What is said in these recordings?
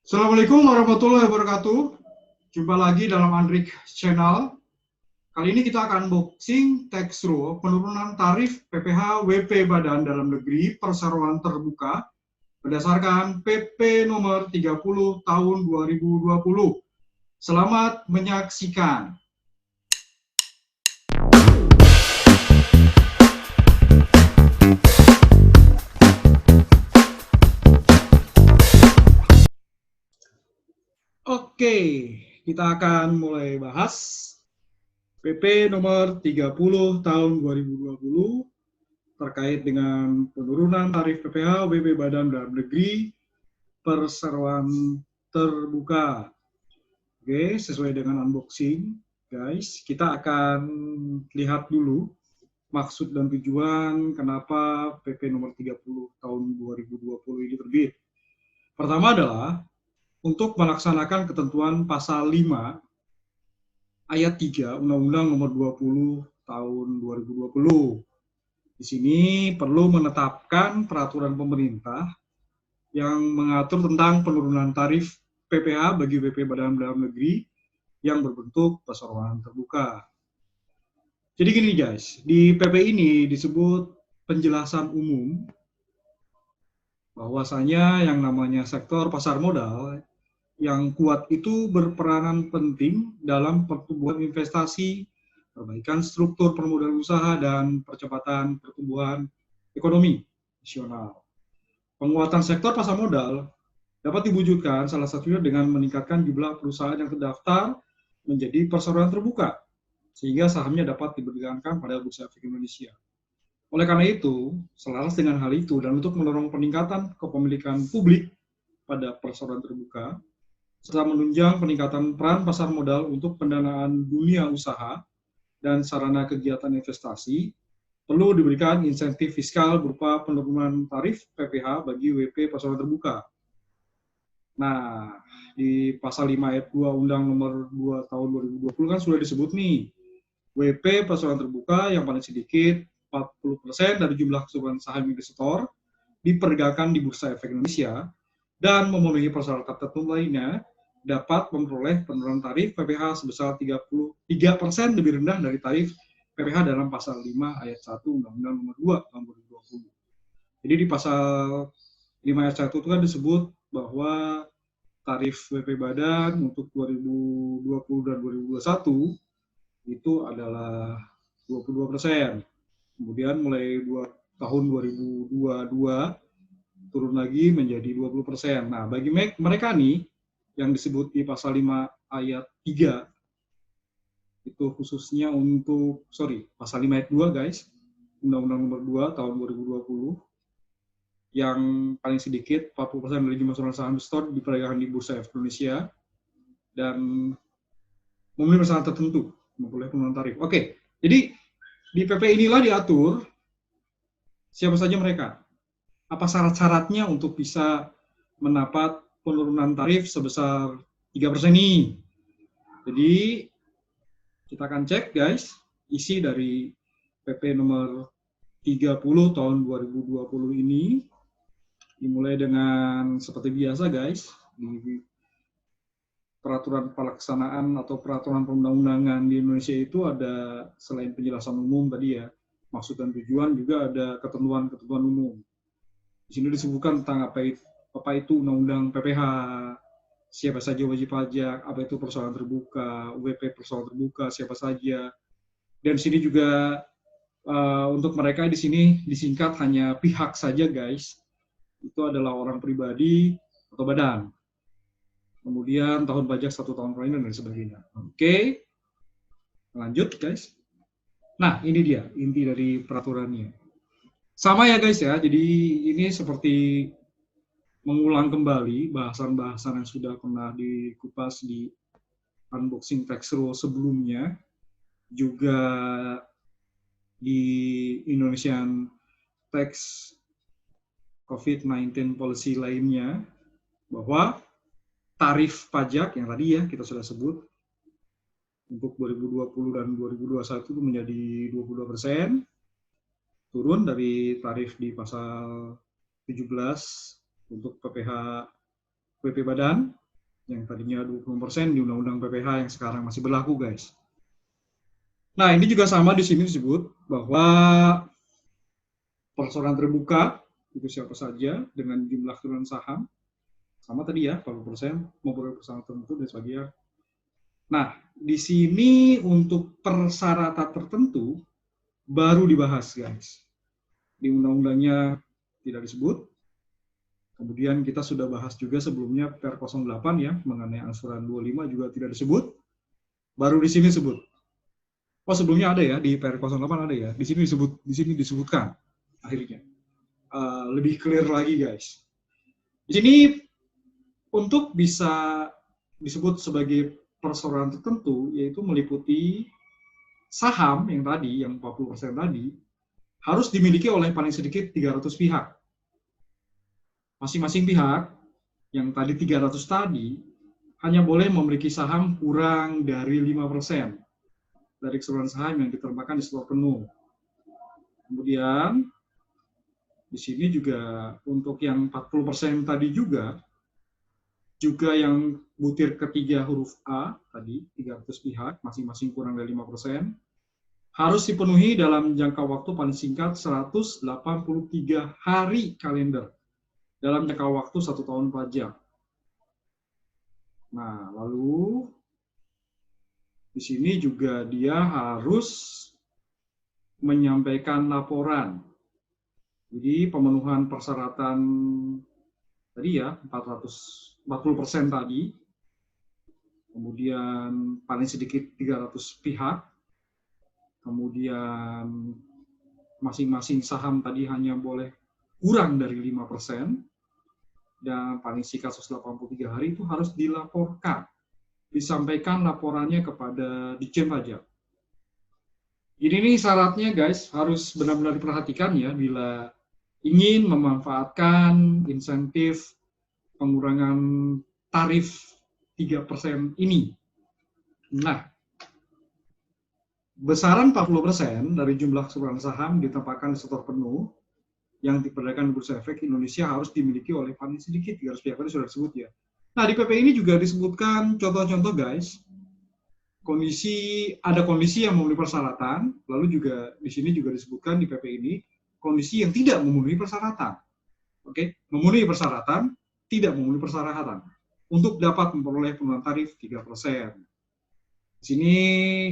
Assalamualaikum warahmatullahi wabarakatuh. Jumpa lagi dalam Andrik Channel. Kali ini kita akan unboxing tax rule penurunan tarif PPh WP Badan Dalam Negeri Perseroan Terbuka berdasarkan PP nomor 30 tahun 2020. Selamat menyaksikan. Oke, kita akan mulai bahas PP nomor 30 tahun 2020 terkait dengan penurunan tarif PPh WP Badan Dalam Negeri Perseroan Terbuka. Oke, sesuai dengan unboxing, guys, kita akan lihat dulu maksud dan tujuan kenapa PP nomor 30 tahun 2020 ini terbit. Pertama adalah untuk melaksanakan ketentuan pasal 5 ayat 3 Undang-Undang nomor 20 tahun 2020. Di sini perlu menetapkan peraturan pemerintah yang mengatur tentang penurunan tarif PPh bagi WP Badan Dalam Negeri yang berbentuk perseroan terbuka. Jadi gini guys, di PP ini disebut penjelasan umum bahwasanya yang namanya sektor pasar modal yang kuat itu berperanan penting dalam pertumbuhan investasi, perbaikan struktur permodalan usaha, dan percepatan pertumbuhan ekonomi nasional. Penguatan sektor pasar modal dapat diwujudkan salah satunya dengan meningkatkan jumlah perusahaan yang terdaftar menjadi perseroan terbuka, sehingga sahamnya dapat diperdagangkan pada Bursa Efek Indonesia. Oleh karena itu, selaras dengan hal itu dan untuk mendorong peningkatan kepemilikan publik pada perseroan terbuka, serta menunjang peningkatan peran pasar modal untuk pendanaan dunia usaha dan sarana kegiatan investasi, perlu diberikan insentif fiskal berupa penurunan tarif PPh bagi WP perseroan terbuka. Nah, di pasal 5 ayat 2 Undang nomor 2 tahun 2020 kan sudah disebut nih, WP perseroan terbuka yang paling sedikit 40% dari jumlah keseluruhan saham investor diperdagangkan di Bursa Efek Indonesia dan memenuhi persyaratan tertentu lainnya dapat memperoleh penurunan tarif PPh sebesar 33% lebih rendah dari tarif PPh dalam pasal 5 ayat 1 Undang-Undang nomor 2 tahun 2020. Jadi di pasal 5 ayat 1 itu kan disebut bahwa tarif WP Badan untuk 2020 dan 2021 itu adalah 22%. Kemudian mulai tahun 2022 turun lagi menjadi 20%. Nah, bagi mereka nih, yang disebut di pasal 5 ayat 3, itu khususnya untuk, pasal 5 ayat 2 guys, Undang-Undang nomor 2 tahun 2020, yang paling sedikit 40% dari jumlah saham investor diperdagangkan di Bursa Efek Indonesia, dan memenuhi persyarat tertentu, memperoleh penurunan tarif. Oke, jadi di PP inilah diatur siapa saja mereka, apa syarat-syaratnya untuk bisa mendapat penurunan tarif sebesar 3% ini. Jadi kita akan cek guys, isi dari PP nomor 30 tahun 2020 ini dimulai dengan seperti biasa guys, di peraturan pelaksanaan atau peraturan perundang-undangan di Indonesia itu ada selain penjelasan umum tadi ya, maksud dan tujuan juga ada ketentuan-ketentuan umum. Di sini disebutkan tentang apa itu undang-undang PPh, siapa saja wajib pajak, apa itu persoalan terbuka, WP persoalan terbuka, siapa saja. Dan di sini juga untuk mereka di sini disingkat hanya pihak saja guys. Itu adalah orang pribadi atau badan. Kemudian tahun pajak 1 tahun per dan sebagainya. Oke, lanjut guys. Nah, ini dia inti dari peraturannya. Sama ya guys ya, jadi ini seperti mengulang kembali bahasan-bahasan yang sudah pernah dikupas di unboxing tax rule sebelumnya, juga di Indonesian Tax COVID-19 Policy lainnya, bahwa tarif pajak yang tadi ya kita sudah sebut untuk 2020 dan 2021 itu menjadi 22%, turun dari tarif di pasal 17 untuk PPh WP Badan yang tadinya 20% di Undang-Undang PPH yang sekarang masih berlaku, guys. Nah, ini juga sama di sini disebut bahwa perseroan terbuka itu siapa saja dengan jumlah keseluruhan saham sama tadi ya 40% maupun perseroan tertentu dan sebagainya. Nah, di sini untuk persyaratan tertentu baru dibahas, guys. Di undang-undangnya tidak disebut. Kemudian kita sudah bahas juga sebelumnya Per 08 ya mengenai angsuran 25 juga tidak disebut. Baru di sini disebut. Oh, sebelumnya ada ya di Per 08 ada ya. Di sini disebutkan akhirnya. Lebih clear lagi, guys. Di sini untuk bisa disebut sebagai perseroan tertentu yaitu meliputi saham yang tadi yang 40% tadi harus dimiliki oleh paling sedikit 300 pihak. Masing-masing pihak yang tadi 300 tadi hanya boleh memiliki saham kurang dari 5% dari keseluruhan saham yang diterbitkan di seluruh penuh. Kemudian di sini juga untuk yang 40% tadi juga yang butir ketiga huruf A tadi 300 pihak masing-masing kurang dari 5% harus dipenuhi dalam jangka waktu paling singkat 183 hari kalender dalam jangka waktu 1 tahun pajak. Nah, lalu di sini juga dia harus menyampaikan laporan. Jadi pemenuhan persyaratan tadi ya 40% tadi, kemudian paling sedikit 300 pihak, kemudian masing-masing saham tadi hanya boleh kurang dari 5%, dan paling singkat 183 hari itu harus dilaporkan. Disampaikan laporannya kepada Ditjen Pajak. Ini syaratnya guys, harus benar-benar diperhatikan ya bila ingin memanfaatkan insentif pengurangan tarif 3% ini. Nah, besaran 40% dari jumlah keseluruhan saham ditempatkan di sektor penuh yang diperdagangkan di Bursa Efek Indonesia harus dimiliki oleh paling sedikit 300 pihak, tadi sudah disebut ya. Nah, di PP ini juga disebutkan contoh-contoh guys. Ada kondisi yang memenuhi persyaratan, lalu juga di sini juga disebutkan di PP ini kondisi yang tidak memenuhi persyaratan. Oke, memenuhi persyaratan, tidak memenuhi persyaratan untuk dapat memperoleh penurunan tarif 3%. Di sini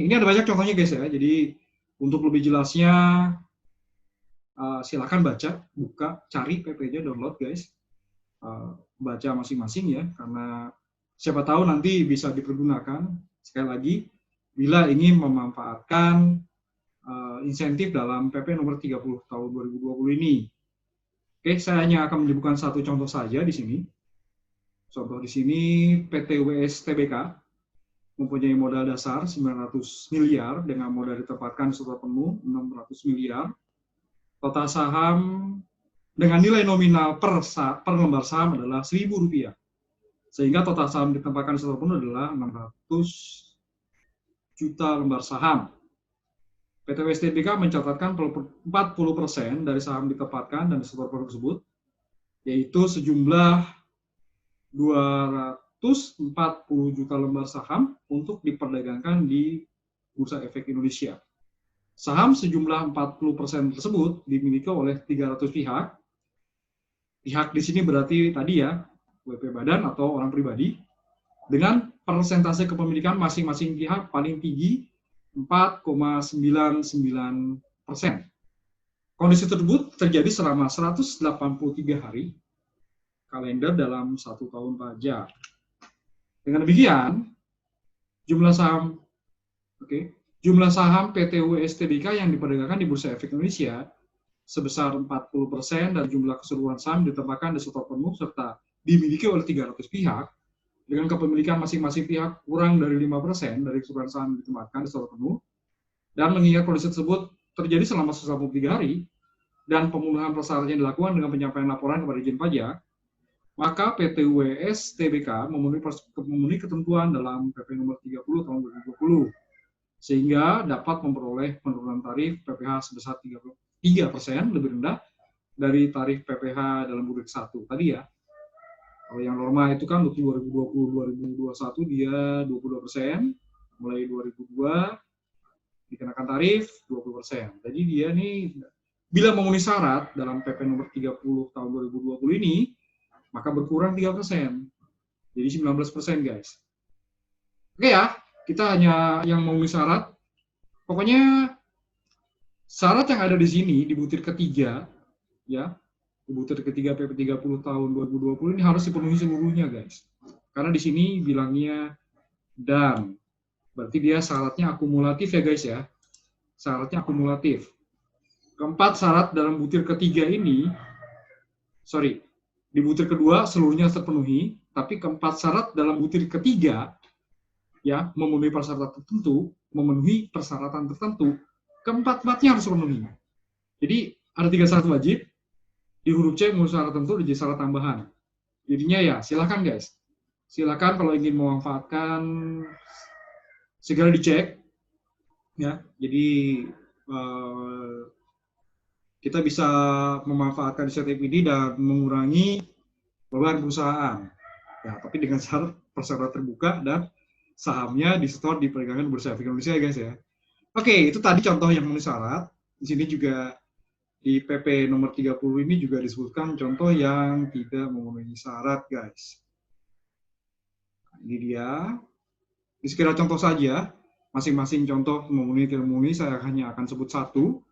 ini ada banyak contohnya guys ya. Jadi untuk lebih jelasnya silakan baca, buka, cari PP-nya, download guys. Baca masing-masing ya, karena siapa tahu nanti bisa dipergunakan. Sekali lagi, bila ingin memanfaatkan insentif dalam PP nomor 30 tahun 2020 ini. Oke, saya hanya akan menyebutkan satu contoh saja di sini. Contoh di sini PT WS Tbk mempunyai modal dasar 900 miliar dengan modal ditempatkan secara penuh 600 miliar. Total saham dengan nilai nominal per lembar saham adalah Rp1.000. Sehingga total saham ditempatkan secara penuh adalah 600 juta lembar saham. PT WS Tbk mencatatkan 40% dari saham ditempatkan dan setor penuh tersebut, yaitu sejumlah 240 juta lembar saham untuk diperdagangkan di Bursa Efek Indonesia. Saham sejumlah 40% tersebut dimiliki oleh 300 pihak. Pihak di sini berarti tadi ya, WP badan atau orang pribadi, dengan persentase kepemilikan masing-masing pihak paling tinggi 4,99%. Kondisi tersebut terjadi selama 183 hari kalender dalam 1 tahun pajak. Dengan demikian, jumlah saham PT WS Tbk yang diperdagangkan di Bursa Efek Indonesia sebesar 40% dari jumlah keseluruhan saham ditempatkan di sektor penuh serta dimiliki oleh 300 pihak dengan kepemilikan masing-masing pihak kurang dari 5% dari keseluruhan saham ditempatkan di sektor penuh, dan mengingat kondisi tersebut terjadi selama 183 hari dan pemenuhan persyaratan yang dilakukan dengan penyampaian laporan kepada Ditjen Pajak, maka PT WS Tbk memenuhi ketentuan dalam PP nomor 30 tahun 2020 sehingga dapat memperoleh penurunan tarif PPh sebesar 3% lebih rendah dari tarif PPh dalam butir 1 tadi ya. Kalau yang norma itu kan untuk 2020-2021 dia 22%, mulai 2002 dikenakan tarif 20%. Jadi dia nih bila memenuhi syarat dalam PP nomor 30 tahun 2020 ini, maka berkurang 3%. Jadi 19%, guys. Oke ya, kita hanya yang memenuhi syarat. Pokoknya syarat yang ada di sini di butir ketiga, ya, di butir ketiga PP 30 tahun 2020 ini harus dipenuhi seluruhnya, guys. Karena di sini bilangnya dan, berarti dia syaratnya akumulatif ya, guys ya. Syaratnya akumulatif. Keempat syarat dalam butir ketiga ini, di butir kedua seluruhnya terpenuhi, tapi keempat syarat dalam butir ketiga, ya, memenuhi persyaratan tertentu, keempat-empatnya harus terpenuhi. Jadi ada 3 syarat wajib, di huruf C memenuhi syarat tertentu, di syarat tambahan. Jadinya ya, silakan guys. Silakan kalau ingin memanfaatkan, segera dicek, ya. Jadi kita bisa memanfaatkan insentif ini dan mengurangi beban perusahaan. Ya, tapi dengan syarat pasar terbuka dan sahamnya disetor di perdagangan Bursa Efek Indonesia, guys ya. Oke, itu tadi contoh yang memenuhi syarat. Di sini juga di PP nomor 30 ini juga disebutkan contoh yang tidak memenuhi syarat, guys. Nah, ini dia. Di sekira contoh saja, masing-masing contoh memenuhi tidak memenuhi, saya hanya akan sebut satu.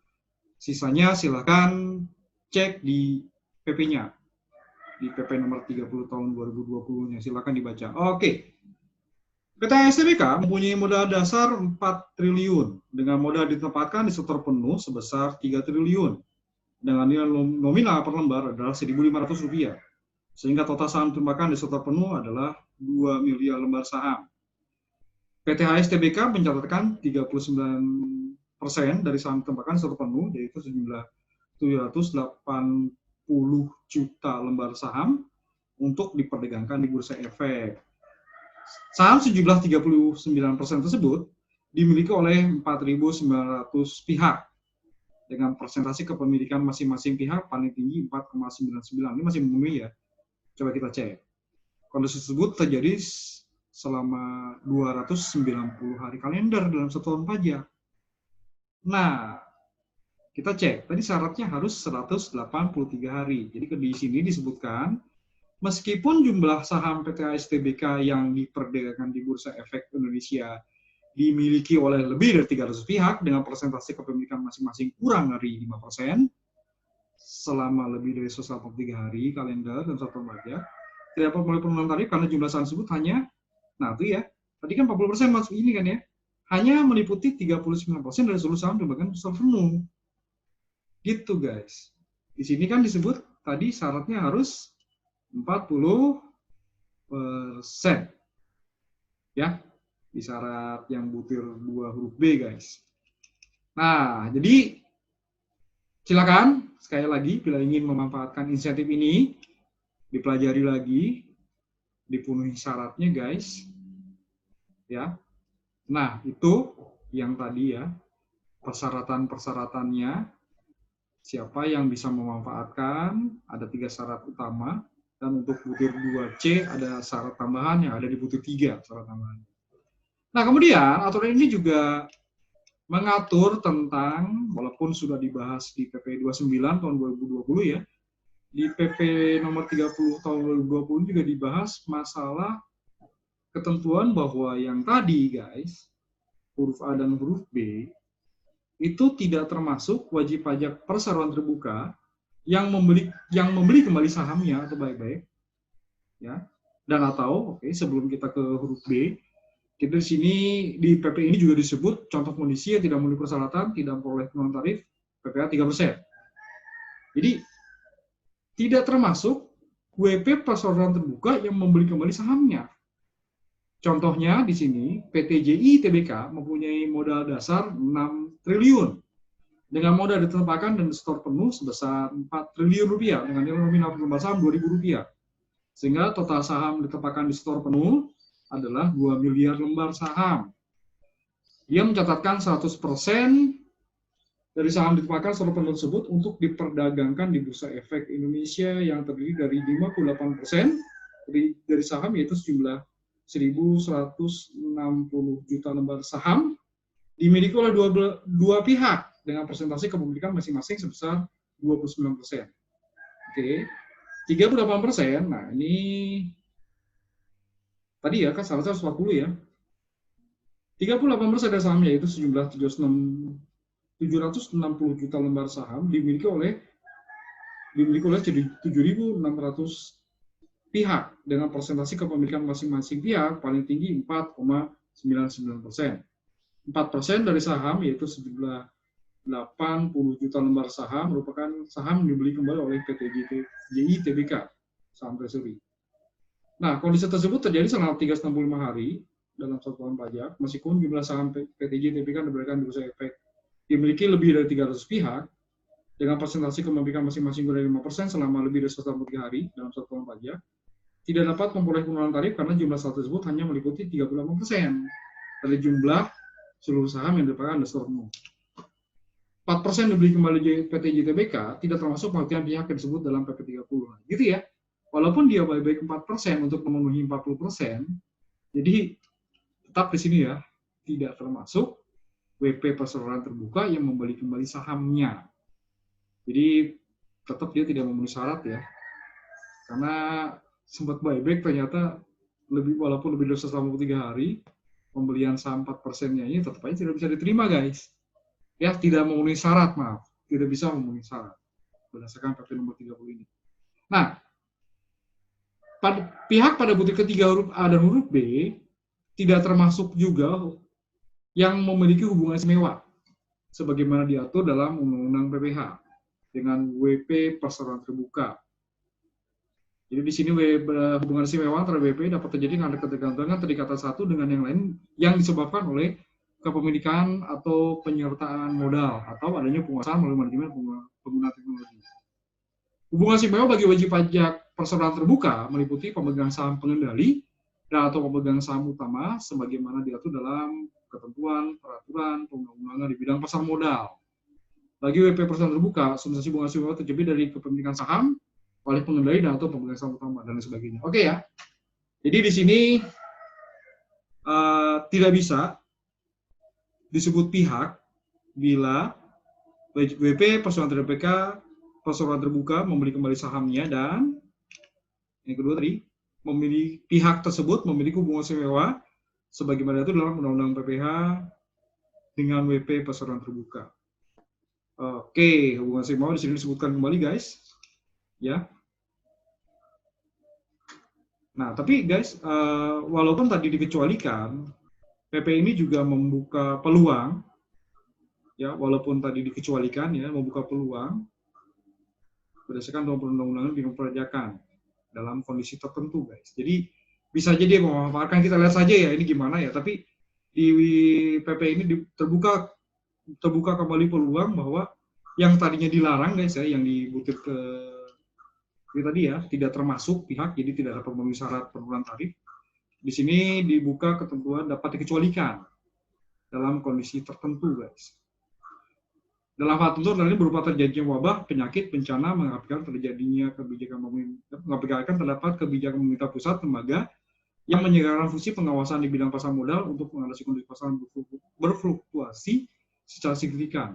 Sisanya silakan cek di PP-nya. Di PP nomor 30 tahun 2020-nya. Silakan dibaca. Oke. PT STBK mempunyai modal dasar 4 triliun. Dengan modal ditempatkan di sektor penuh sebesar 3 triliun. Dengan nilai nominal per lembar adalah Rp1.500. Sehingga total saham ditempatkan di sektor penuh adalah 2 miliar lembar saham. PT HSTBK mencatatkan 39% dari saham ditempatkan secara penuh, yaitu sejumlah 780 juta lembar saham untuk diperdagangkan di Bursa Efek. Saham sejumlah 39% tersebut dimiliki oleh 4.900 pihak dengan persentase kepemilikan masing-masing pihak paling tinggi 4,99. Ini masih memenuhi ya. Coba kita cek. Kondisi tersebut terjadi selama 290 hari kalender dalam setahun pajak. Nah, kita cek. Tadi syaratnya harus 183 hari. Jadi di sini disebutkan, meskipun jumlah saham PT HSTBK yang diperdagangkan di Bursa Efek Indonesia dimiliki oleh lebih dari 300 pihak dengan persentase kepemilikan masing-masing kurang dari 5%, selama lebih dari 183 hari kalender dan setahun pajak, tidak perlu pemenuhan tarif karena jumlah saham tersebut hanya, nah itu ya, tadi kan 40% masuk ini kan ya, hanya meliputi 39% dari seluruh saham diberikan besar penuh. Gitu guys. Di sini kan disebut tadi syaratnya harus 40%. Ya, di syarat yang butir 2 huruf B guys. Nah, jadi silakan sekali lagi bila ingin memanfaatkan insentif ini, dipelajari lagi, dipenuhi syaratnya guys. Ya. Nah, itu yang tadi ya, persyaratan-persyaratannya, siapa yang bisa memanfaatkan, ada 3 syarat utama, dan untuk butir 2C ada syarat tambahan yang ada di butir 3 syarat tambahan. Nah, kemudian aturan ini juga mengatur tentang, walaupun sudah dibahas di PP 29 tahun 2020 ya, di PP nomor 30 tahun 2020 juga dibahas masalah ketentuan bahwa yang tadi guys, huruf A dan huruf B, itu tidak termasuk wajib pajak perseroan terbuka yang membeli kembali sahamnya atau baik-baik, ya, dan atau sebelum kita ke huruf B, kita di sini di PP ini juga disebut contoh kondisi yang tidak memenuhi persyaratan tidak memperoleh penurunan tarif PPh 3%. Jadi tidak termasuk WP perseroan terbuka yang membeli kembali sahamnya. Contohnya di sini, PTJI Tbk mempunyai modal dasar 6 triliun dengan modal ditempatkan dan setor penuh sebesar 4 triliun rupiah dengan nilai nominal per lembar saham Rp2.000. Sehingga total saham ditempatkan di setor penuh adalah 2 miliar lembar saham. Dia mencatatkan 100% dari saham ditempatkan setor penuh tersebut untuk diperdagangkan di Bursa Efek Indonesia yang terdiri dari 58% dari saham, yaitu sejumlah 1.160 juta lembar saham dimiliki oleh dua pihak dengan persentase kepemilikan masing-masing sebesar 29%. Oke, 38%. Nah, ini tadi ya kan seharusnya 140 ya. 38% dari sahamnya, yaitu sejumlah 760 juta lembar saham dimiliki oleh 7.600 pihak dengan persentase kepemilikan masing-masing pihak paling tinggi 4,99%. 4% dari saham, yaitu sejumlah 80 juta lembar saham, merupakan saham yang dibeli kembali oleh PT JI Tbk, saham treasury. Nah, kondisi tersebut terjadi selama 365 hari dalam satu tahun pajak, meskipun jumlah saham PT JI Tbk diberikan di bursa efek dimiliki lebih dari 300 pihak, dengan persentase kepemilikan masing-masing dari 5% selama lebih dari 183 hari dalam satu tahun pajak, tidak dapat memperoleh pengurangan tarif karena jumlah saham tersebut hanya meliputi 38% dari jumlah seluruh saham yang diberikan investor umum. 4% dibeli kembali PT JTBK tidak termasuk pengertian pihak yang disebut dalam PP 30. Gitu ya. Walaupun dia buyback 4% untuk memenuhi 40%, jadi tetap di sini ya, tidak termasuk WP perseroan terbuka yang membeli kembali sahamnya. Jadi tetap dia tidak memenuhi syarat ya. Karena sempat buyback ternyata walaupun lebih dari 183 hari, pembelian saham 4%-nya ini tetap aja tidak bisa diterima, guys. Ya, tidak memenuhi syarat, maaf. Tidak bisa memenuhi syarat berdasarkan PP nomor 30 ini. Nah, pihak pada butir ketiga huruf A dan huruf B tidak termasuk juga yang memiliki hubungan istimewa sebagaimana diatur dalam Undang-Undang PPH dengan WP perseroan terbuka. Jadi di sini hubungan istimewa antara WP dapat terjadi karena ketergantungan terikatan satu dengan yang lain yang disebabkan oleh kepemilikan atau penyertaan modal atau adanya penguasaan melalui manajemen pengguna teknologi. Hubungan istimewa bagi wajib pajak perseroan terbuka meliputi pemegang saham pengendali dan atau pemegang saham utama sebagaimana diatur dalam ketentuan peraturan perundang-undangan di bidang pasar modal. Bagi WP perseroan terbuka, substansi hubungan istimewa terjadi dari kepemilikan saham oleh pengendali dan atau pemegang saham utama dan sebagainya. Oke ya. Jadi di sini tidak bisa disebut pihak bila WP perseroan terbuka membeli kembali sahamnya dan yang kedua tadi pihak tersebut memiliki hubungan istimewa sebagaimana itu dalam Undang-Undang PPH dengan WP perseroan terbuka. Oke, hubungan istimewa di sini disebutkan kembali, guys. Ya. Nah, tapi guys, walaupun tadi dikecualikan, PP ini juga membuka peluang, ya, walaupun tadi dikecualikan, ya, membuka peluang berdasarkan perundang-undangan bidang perpajakan dalam kondisi tertentu, guys. Jadi bisa jadi memanfaatkan, kita lihat saja ya ini gimana ya. Tapi di PP ini terbuka kembali peluang bahwa yang tadinya dilarang, guys, ya, yang dibutir ke ini tadi ya, tidak termasuk pihak, jadi tidak dapat memenuhi syarat penurunan tarif. Di sini dibuka ketentuan dapat dikecualikan dalam kondisi tertentu, guys. Dalam hal tertentu, ini berupa terjadinya wabah, penyakit, bencana, mengakibatkan terjadinya terdapat kebijakan pemerintah pusat lembaga yang menyediakan fungsi pengawasan di bidang pasar modal untuk mengatasi kondisi pasar berfluktuasi secara signifikan.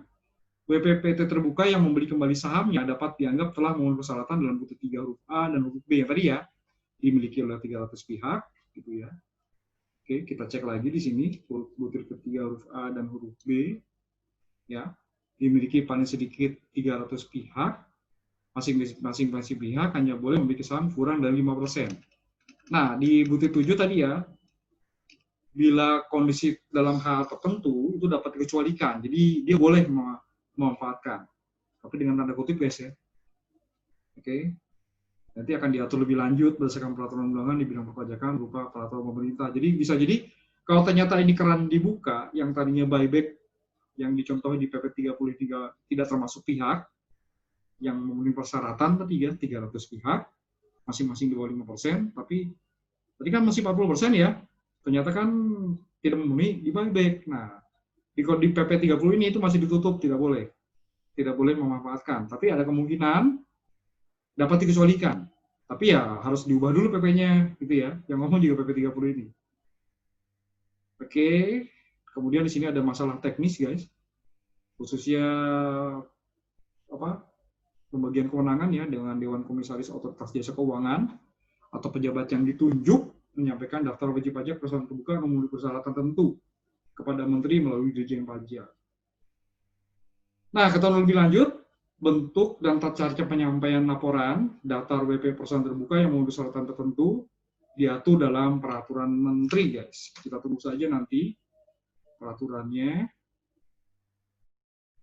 WPPT terbuka yang membeli kembali sahamnya dapat dianggap telah memenuhi persyaratan dalam butir 3 huruf A dan huruf B yang tadi ya, dimiliki oleh 300 pihak, gitu ya. Oke, kita cek lagi di sini, butir ketiga huruf A dan huruf B, ya, dimiliki paling sedikit 300 pihak, masing-masing pihak hanya boleh memiliki saham kurang dari 5%. Nah, di butir 7 tadi ya, bila kondisi dalam hal tertentu, itu dapat dikecualikan, jadi dia boleh memanfaatkan, tapi dengan tanda kutip, guys, ya. Oke. Nanti akan diatur lebih lanjut berdasarkan peraturan undangan di bidang perpajakan berupa peraturan pemerintah. Jadi bisa jadi kalau ternyata ini keran dibuka yang tadinya buyback yang dicontohi di PP 33 tidak termasuk pihak yang memenuhi persyaratan tadi ya, 300 pihak masing-masing di bawah 5%, tapi tadi kan masih 40% ya. Ternyata kan tidak memenuhi di buyback. Nah, di PP 30 ini itu masih ditutup, tidak boleh memanfaatkan. Tapi ada kemungkinan dapat dikecualikan. Tapi ya harus diubah dulu PP-nya gitu ya. Yang ngomong juga PP 30 ini. Oke. Kemudian di sini ada masalah teknis, guys. Khususnya apa? Pembagian kewenangan ya dengan Dewan Komisaris Otoritas Jasa Keuangan atau pejabat yang ditunjuk menyampaikan daftar wajib pajak perusahaan terbuka memenuhi persyaratan tertentu kepada Menteri melalui Dirjen Pajak. Nah, ketahuan lebih lanjut, bentuk dan tata cara penyampaian laporan daftar WP perusahaan terbuka yang memenuhi persyaratan tertentu diatur dalam peraturan Menteri, guys. Kita tunggu saja nanti peraturannya.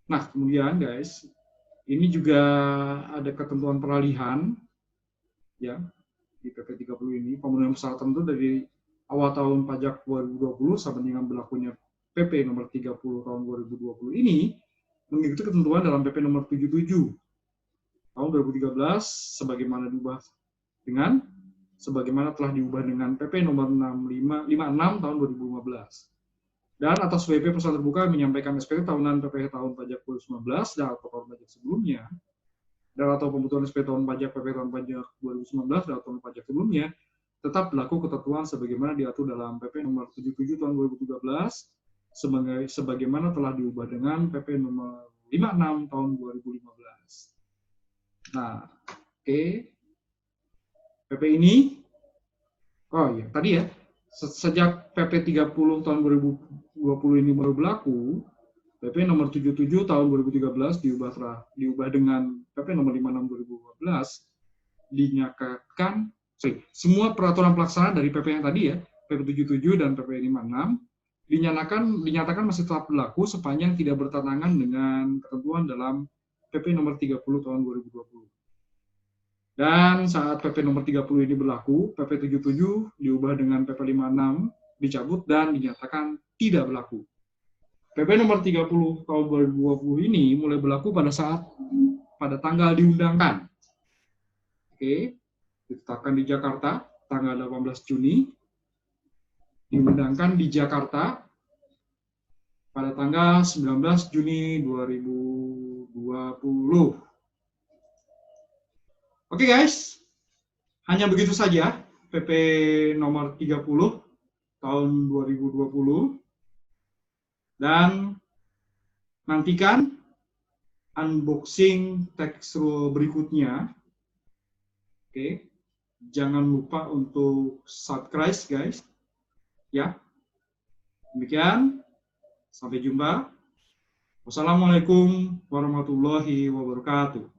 Nah, kemudian, guys, ini juga ada ketentuan peralihan, ya, di PP 30 ini, pemenuhan persyaratan itu dari awal tahun pajak 2020 sampai dengan berlakunya PP nomor 30 tahun 2020 ini mengikuti ketentuan dalam PP nomor 77 tahun 2013 sebagaimana telah diubah dengan PP nomor 56 tahun 2015. Dan atas WP perusahaan terbuka menyampaikan SPT tahunan PP tahun pajak 2019 dan atau tahun pajak sebelumnya, dan atau pembutuhan SPT tahun pajak PP tahun pajak 2019 dan atau tahun pajak sebelumnya, tetap berlaku ketentuan sebagaimana diatur dalam PP nomor 77 tahun 2013 sebagaimana telah diubah dengan PP nomor 56 tahun 2015. Nah, oke. PP ini, oh iya, tadi ya, sejak PP 30 tahun 2020 ini baru berlaku, PP nomor 77 tahun 2013 diubah dengan PP nomor 56 2015 dinyatakan, semua peraturan pelaksana dari PP yang tadi ya, PP 77 dan PP 56 dinyatakan masih tetap berlaku sepanjang tidak bertentangan dengan ketentuan dalam PP nomor 30 tahun 2020. Dan saat PP nomor 30 ini berlaku, PP 77 diubah dengan PP 56 dicabut dan dinyatakan tidak berlaku. PP nomor 30 tahun 2020 ini mulai berlaku pada tanggal diundangkan. Oke, ditetapkan di Jakarta tanggal 18 Juni, diundangkan di Jakarta pada tanggal 19 Juni 2020. Oke guys, hanya begitu saja PP nomor 30 tahun 2020, dan nantikan unboxing tax rule berikutnya. Oke, jangan lupa untuk subscribe guys, ya. Demikian, sampai jumpa. Wassalamualaikum warahmatullahi wabarakatuh.